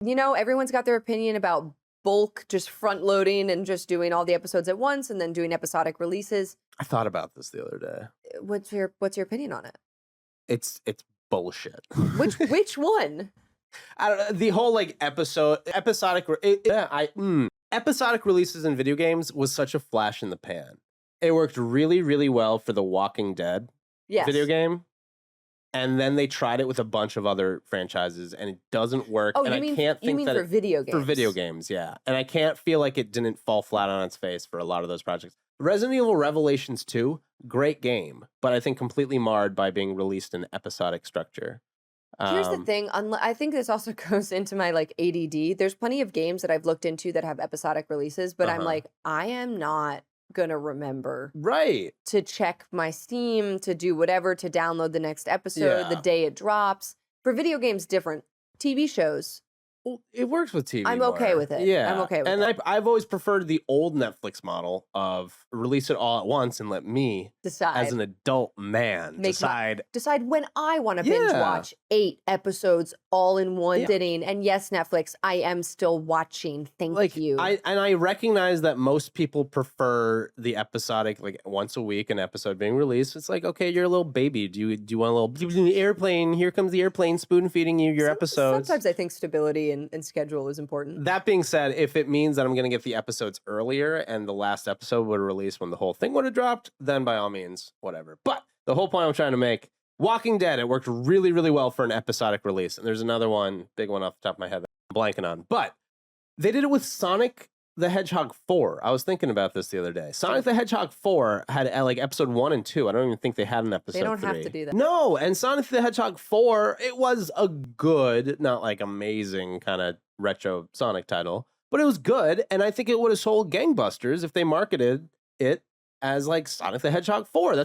you know, everyone's got their opinion about bulk, just front loading and just doing all the episodes at once and then doing episodic releases. I thought about this the other day. What's your opinion on it? It's bullshit. Which one? I don't know. The whole like episodic releases in video games was such a flash in the pan. It worked really, really well for the Walking Dead video game. And then they tried it with a bunch of other franchises, and it doesn't work. Oh, and you mean, I can't think that for video games? For video games, yeah. And I can't feel like it didn't fall flat on its face for a lot of those projects. Resident Evil Revelations 2, great game, but I think completely marred by being released in episodic structure. Here's the thing. I think this also goes into my like ADD. There's plenty of games that I've looked into that have episodic releases, but I'm like, I am not gonna remember to check my Steam, to do whatever, to download the next episode the day it drops. For video games, different. TV shows, well, it works with TV. I'm okay with it. Yeah, I'm okay with it. And I've always preferred the old Netflix model of release it all at once and let me decide as an adult man decide when I want to binge watch 8 episodes all in one sitting. And yes, Netflix, I am still watching. Thank you. I recognize that most people prefer the episodic, like once a week an episode being released. It's like, okay, you're a little baby. Do you want a little airplane? Here comes the airplane spoon feeding you your episodes. Sometimes I think stability and schedule is important. That being said, if it means that I'm going to get the episodes earlier and the last episode would release when the whole thing would have dropped, then by all means, whatever. But the whole point I'm trying to make, Walking Dead, it worked really, really well for an episodic release. And there's another one, big one off the top of my head that I'm blanking on. But they did it with Sonic the Hedgehog 4. I was thinking about this the other day. Sonic the Hedgehog 4 had like episode 1 and 2. I don't even think they had an episode 3. They don't have to do that. No, and Sonic the Hedgehog 4, it was a good, not like amazing kind of retro Sonic title, but it was good. And I think it would have sold gangbusters if they marketed it as like Sonic the Hedgehog 4.